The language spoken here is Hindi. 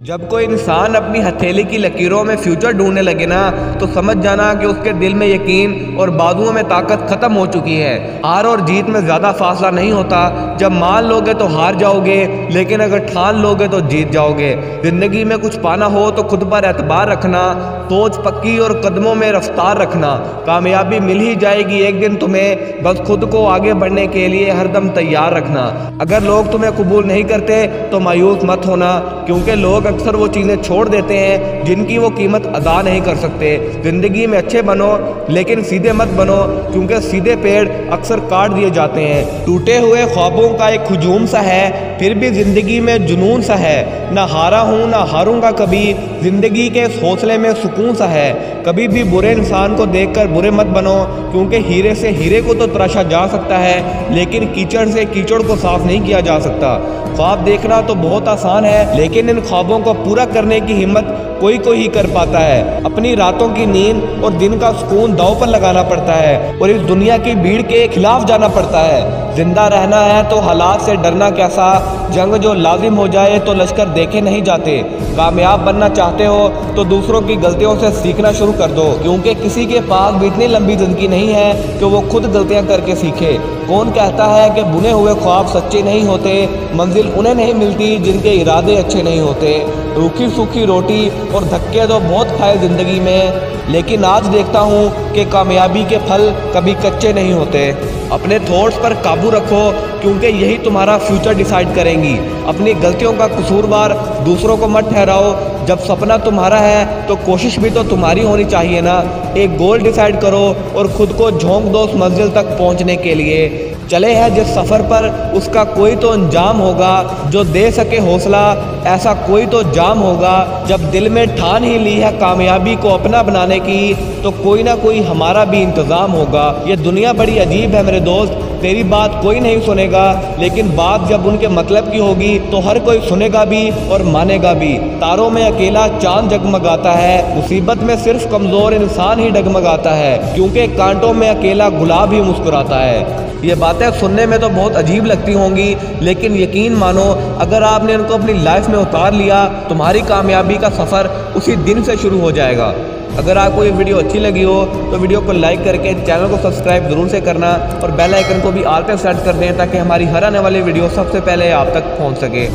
जब कोई इंसान अपनी हथेली की लकीरों में फ्यूचर ढूंढने लगे ना तो समझ जाना कि उसके दिल में यकीन और बाजुओं में ताकत खत्म हो चुकी है। हार और जीत में ज़्यादा फासला नहीं होता। जब मान लोगे तो हार जाओगे, लेकिन अगर ठान लोगे तो जीत जाओगे। ज़िंदगी में कुछ पाना हो तो खुद पर एतबार रखना, सोच पक्की और कदमों में रफ्तार रखना। कामयाबी मिल ही जाएगी एक दिन तुम्हें, बस खुद को आगे बढ़ने के लिए हरदम तैयार रखना। अगर लोग तुम्हें कबूल नहीं करते तो मायूस मत होना, क्योंकि लोग अक्सर वो चीज़ें छोड़ देते हैं जिनकी वो कीमत अदा नहीं कर सकते। ज़िंदगी में अच्छे बनो, लेकिन सीधे मत बनो, क्योंकि सीधे पेड़ अक्सर काट दिए जाते हैं। टूटे हुए ख्वाबों का एक हुजूम सा है, फिर भी ज़िंदगी में जुनून सा है। ना हारा हूँ ना हारूंगा कभी, ज़िंदगी के इस हौसले में सुकून सा है। कभी भी बुरे इंसान को देखकर बुरे मत बनो, क्योंकि हीरे से हीरे को तो तराशा जा सकता है, लेकिन कीचड़ से कीचड़ को साफ नहीं किया जा सकता। ख्वाब देखना तो बहुत आसान है, लेकिन इन ख्वाबों को पूरा करने की हिम्मत कोई ही कर पाता है। अपनी रातों की नींद और दिन का सुकून दांव पर लगाना पड़ता है और इस दुनिया की भीड़ के खिलाफ जाना पड़ता है। जिंदा रहना है तो हालात से डरना कैसा, जंग जो लाजिम हो जाए तो लश्कर देखे नहीं जाते। कामयाब बनना चाहते हो तो दूसरों की गलतियों से सीखना शुरू कर दो, क्योंकि किसी के पास भी इतनी लंबी जिंदगी नहीं है कि वो खुद गलतियां करके सीखे। कौन कहता है कि बुने हुए ख्वाब सच्चे नहीं होते, मंजिल उन्हें नहीं मिलती जिनके इरादे अच्छे नहीं होते। रूखी सूखी रोटी और धक्के तो बहुत खाए ज़िंदगी में, लेकिन आज देखता हूँ कि कामयाबी के फल कभी कच्चे नहीं होते। अपने थॉट्स पर काबू रखो, क्योंकि यही तुम्हारा फ्यूचर डिसाइड करेंगी। अपनी गलतियों का कसूरवार दूसरों को मत ठहराओ। जब सपना तुम्हारा है तो कोशिश भी तो तुम्हारी होनी चाहिए ना। एक गोल डिसाइड करो और खुद को झोंक दो उस मंजिल तक पहुंचने के लिए। चले हैं जिस सफ़र पर उसका कोई तो अंजाम होगा, जो दे सके हौसला ऐसा कोई तो जाम होगा। जब दिल में ठान ही ली है कामयाबी को अपना बनाने की, तो कोई ना कोई हमारा भी इंतज़ाम होगा। ये दुनिया बड़ी अजीब है मेरे दोस्त, तेरी बात कोई नहीं सुनेगा, लेकिन बात जब उनके मतलब की होगी तो हर कोई सुनेगा भी और मानेगा भी। तारों में अकेला चांद जगमगाता है, मुसीबत में सिर्फ कमज़ोर इंसान ही डगमगाता है, क्योंकि कांटों में अकेला गुलाब ही मुस्कुराता है। ये बातें सुनने में तो बहुत अजीब लगती होंगी, लेकिन यकीन मानो अगर आपने इनको अपनी लाइफ में उतार लिया, तुम्हारी कामयाबी का सफ़र उसी दिन से शुरू हो जाएगा। अगर आपको ये वीडियो अच्छी लगी हो तो वीडियो को लाइक करके चैनल को सब्सक्राइब ज़रूर से करना और बेल आइकन को भी ऑल पे सेट कर दें, ताकि हमारी हर आने वाली वीडियो सबसे पहले आप तक पहुंच सके।